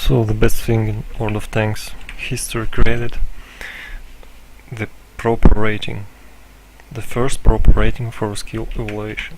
So the best thing in World of Tanks history created the proper rating, the first proper rating for skill evaluation.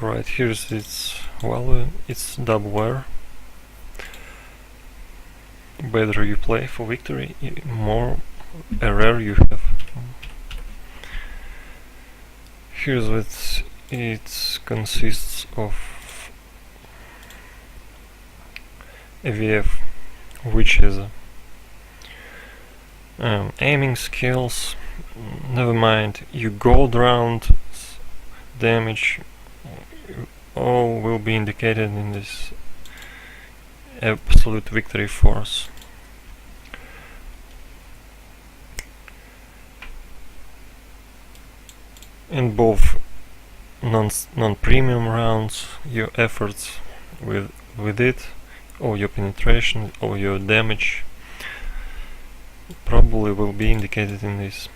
Right, here's its value, it's double R. Better you play for victory, more RR you have. Here's what it consists of: AVF, which is aiming skills, never mind, you gold round damage, all will be indicated in this absolute victory force. In both non-premium rounds, your efforts with it, or your penetration, or your damage probably will be indicated in this.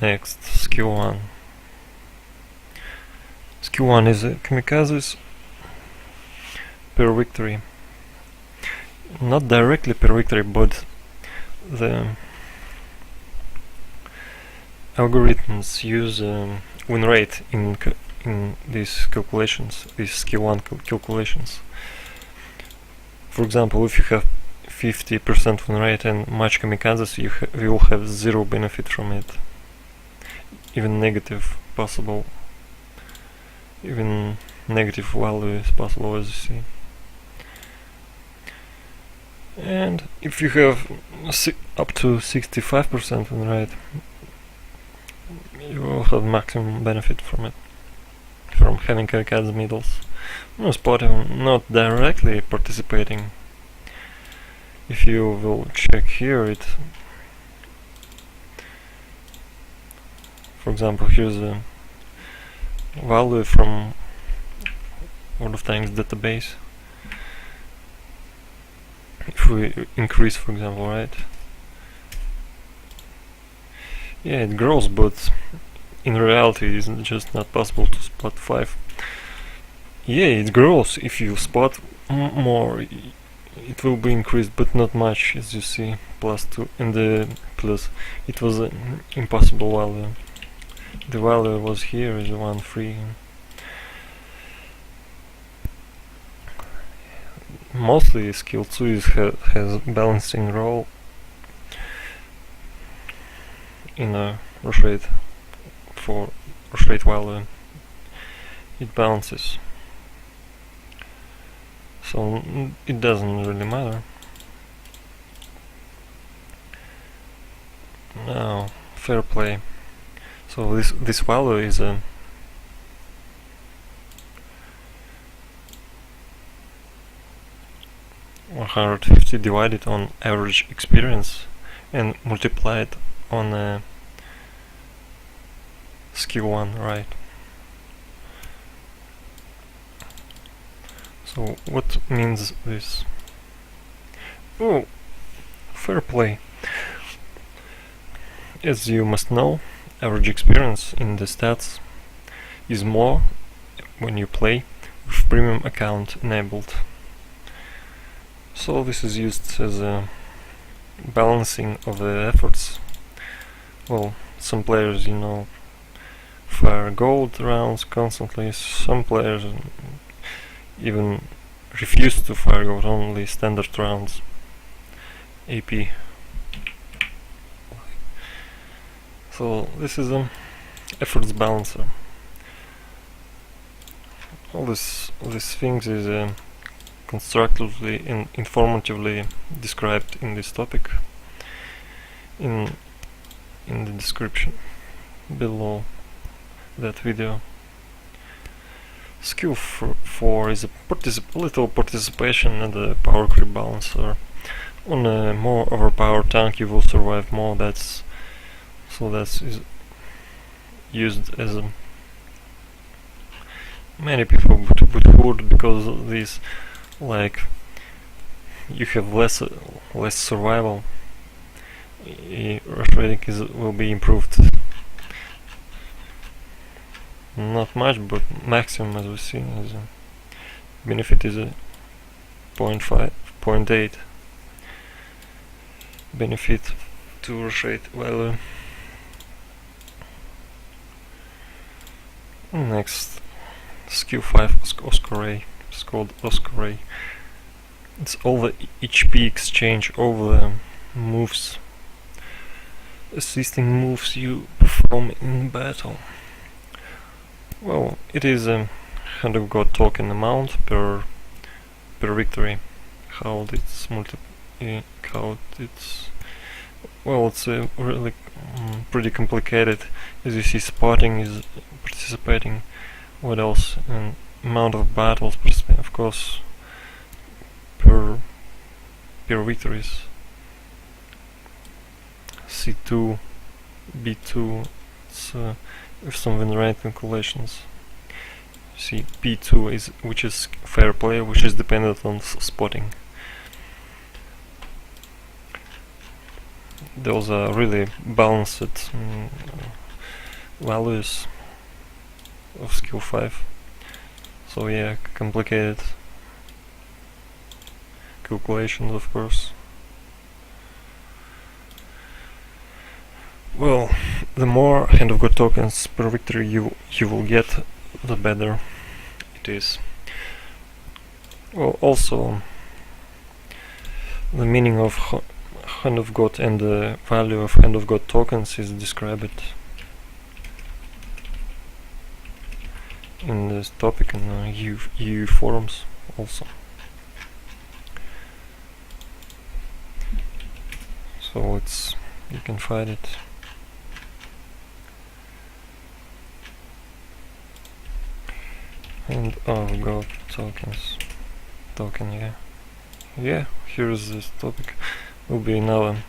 Next, skill 1. Skill 1 is kamikazes per victory. Not directly per victory, but the algorithms use win rate in these calculations, these skill 1 calculations. For example, if you have 50% win rate and much kamikazes, you will have zero benefit from it. Even negative possible. Even negative value is possible, as you see. And if you have up to 65% win rate, you will have maximum benefit from it, from having kamikaze middles. No spotting, not directly participating. If you will check here, it, for example, here's a value from World of Tanks database. If we increase, for example, right? Yeah, it grows, but in reality it's just not possible to spot 5. Yeah, it grows. If you spot more, it will be increased, but not much, as you see. +2, and the plus, it was an impossible value. The value was here, is 1, 3. Mostly skill 2 has balancing role in a rush rate. For rush rate value, it balances, so it doesn't really matter. Now, fair play. So this value is a 150 divided on average experience and multiplied on skill 1, right? So what means this? Oh, fair play. As you must know, average experience in the stats is more when you play with premium account enabled. So this is used as a balancing of the efforts. Well, some players, you know, fire gold rounds constantly. Some players even refuse to fire gold, only standard rounds, AP. So this is an efforts balancer. All these things is constructively and informatively described in this topic in the description below that video. Skill 4 is a little participation in the power creep balancer. On a more overpowered tank you will survive more. That's is used as a many people would hoard, because of this, like, you have less survival. Rush rating will be improved. not much, but maximum, as we see, is benefit is a 0.5, 0.8 benefit to rush rate value. Next, skill 5 Oscar Ray. It's called Oscar Ray. It's all the HP exchange over the moves, assisting moves you perform in battle. Well, it is a Hand of God token amount per victory. How it's well, it's really pretty complicated. As you see, spotting is participating. What else? And amount of battles, of course, per victories. C2, B2. It's with some rate calculations. See, P2 is which is fair play, which is dependent on spotting. Those are really balanced values of skill 5. So yeah, complicated calculations, of course. Well, the more Hand of God tokens per victory you will get, the better it is. Well, also the meaning of Hand of God and the value of Hand of God tokens is described in this topic in EU forums also. So it's, you can find it. Hand of God token, yeah, here's this topic. Will be another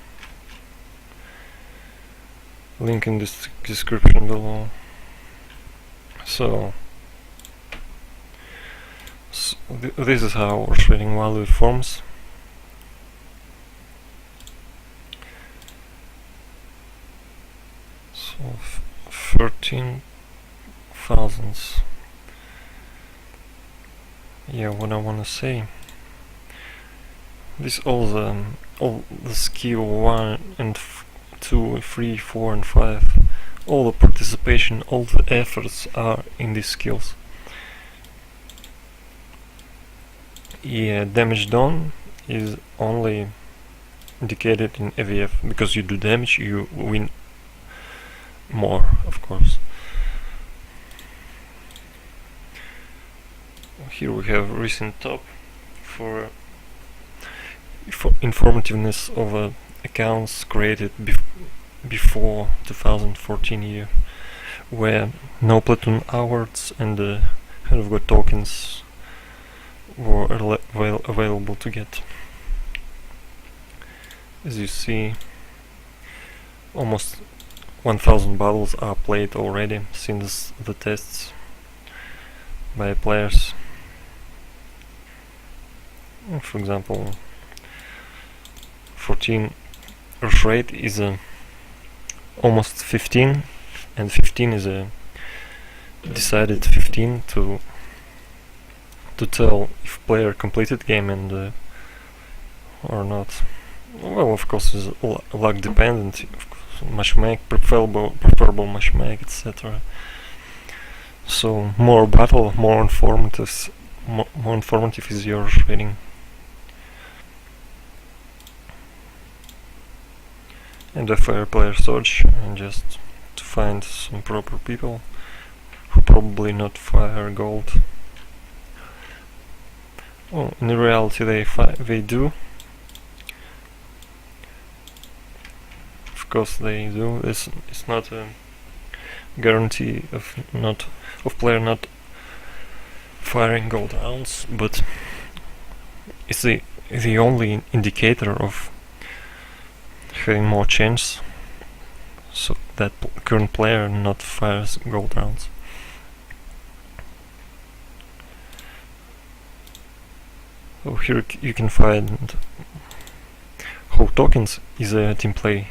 link in this description below. So this is how our trading value forms. So 13,000. Yeah, what I wanna say. This all the skill 1 and 2, 3, 4 and 5. All the participation, all the efforts are in these skills. Yeah, damage done is only indicated in AVF, because you do damage, you win more, of course. Here we have recent top for informativeness of accounts created before 2014 year, where no platoon awards and the Hand of God tokens were available to get. As you see, almost 1000 battles are played already since the tests by players. For example, 14 rush rate is almost 15, and 15 is a decided 15 to tell if player completed game and or not. Well, of course, is luck dependent, matchmake, preferable matchmake, etc. So more battle, more informative is your trading. And a fair player search, and just to find some proper people who probably not fire gold. Well, in reality they do. Of course they do. It's not a guarantee of player not firing gold rounds, but it's the only indicator of having more chance, so that current player not fires gold rounds. So here you can find how tokens is a team play.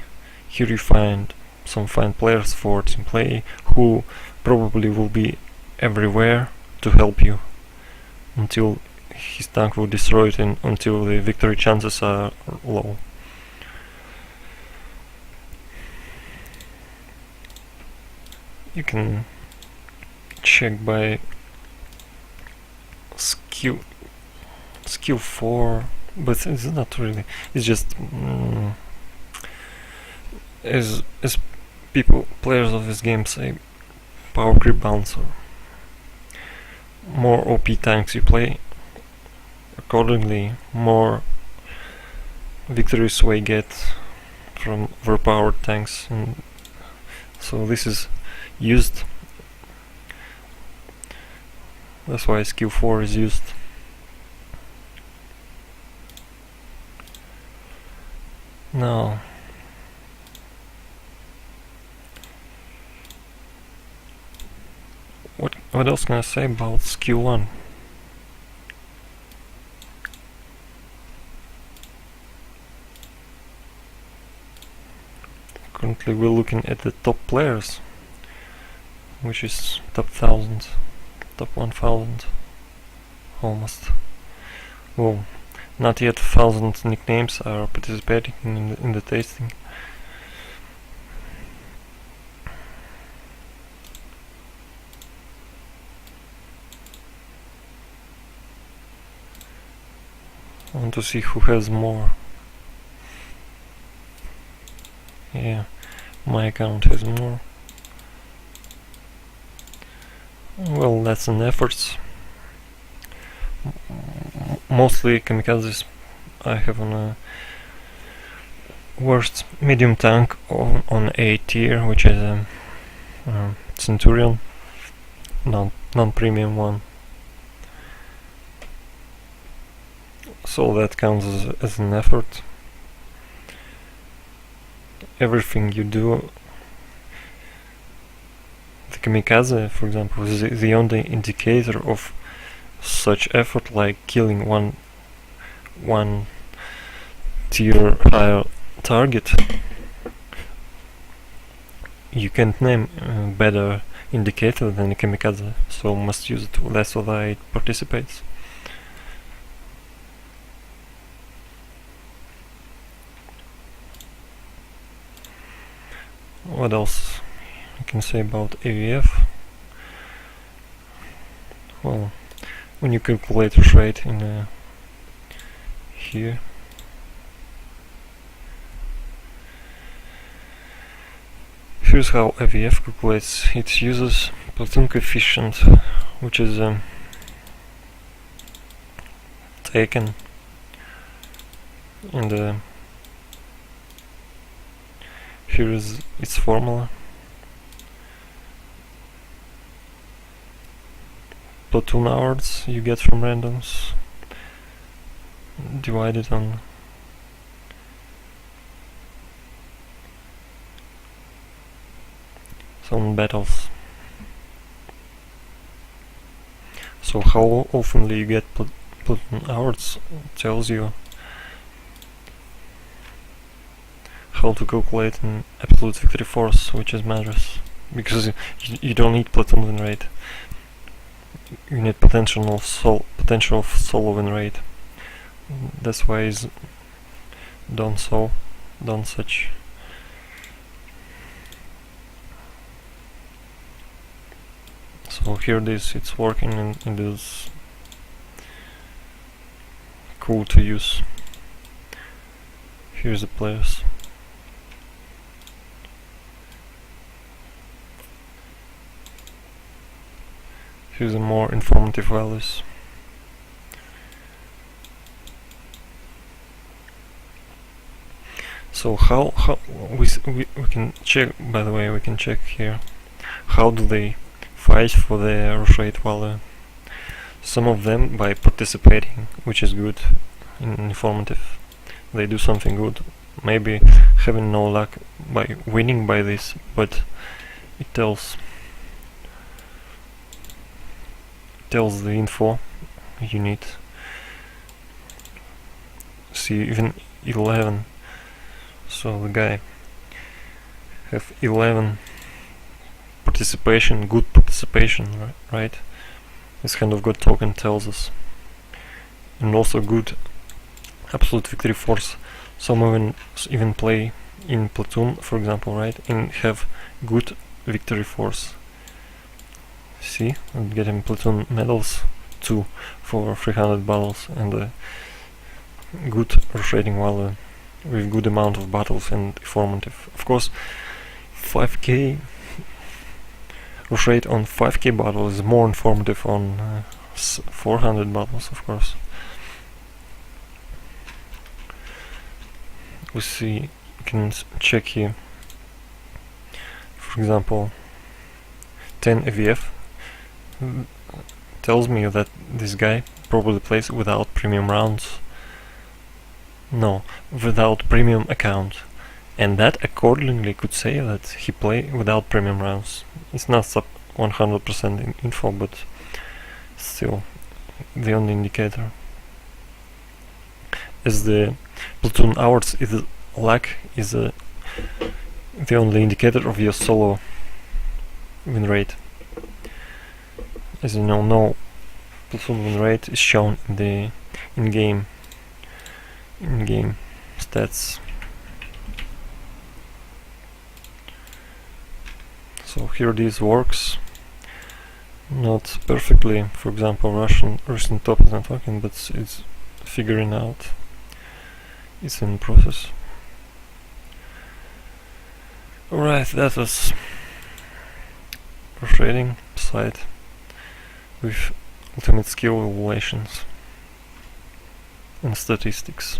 Here you find some fine players for team play who probably will be everywhere to help you until his tank will destroy it and until the victory chances are low. You can check by skill 4, but it's not really. It's just as players of this game say, power creep bouncer. More OP tanks you play, accordingly more victories we get from overpowered tanks, and so this is used. That's why skill 4 is used. Now what else can I say about skill 1? Currently we're looking at the top players, which is top 1000, top 1000 almost. Well, not yet 1000 nicknames are participating in the tasting. I want to see who has more. Yeah, my account has more. Well, that's an effort. Mostly kamikazes I have on a worst medium tank on A tier, which is a Centurion, non-premium one. So that counts as an effort. Everything you do, the kamikaze, for example, is the only indicator of such effort, like killing one tier higher target. You can't name a better indicator than a kamikaze, so must use it less so that it participates. What else I can say about AVF? Well, when you calculate rate in here, here's how AVF calculates its users platoon coefficient, which is taken in the here is its formula. Platoon hours you get from randoms divided on some battles. So how often you get platoon hours tells you how to calculate an absolute victory force, which is matters, because you don't need platoon win rate. You need potential of solo win rate. That's why it's done such. So here it's working and it is cool to use. Here's the players. Here's the more informative values. So how we can check, by the way, we can check here how do they fight for their rush rate value. Some of them by participating, which is good and informative. They do something good, maybe having no luck by winning by this, but it tells the info you need. See, even 11, so the guy have 11 participation, good participation participation, right? This Hand of God token tells us. And also good absolute victory force. Some even play in platoon, for example, right? And have good victory force. See, I'm getting platoon medals 2 for 300 battles and a good rush rating value with good amount of battles and informative. Of course, 5k rush rate on 5k battles is more informative on 400 battles, of course. We see, you can check here, for example, 10 AVF tells me that this guy probably plays without premium rounds. No, without premium account. And that accordingly could say that he play without premium rounds. It's not 100% info, but still the only indicator. As the platoon hours is lack is the only indicator of your solo win rate. As you know, no platoon win rate is shown in the in-game stats. So here this works, not perfectly. For example, Russian top is not working, but it's figuring out. It's in process. Alright, that was rush rating site with ultimate skill evaluations and statistics.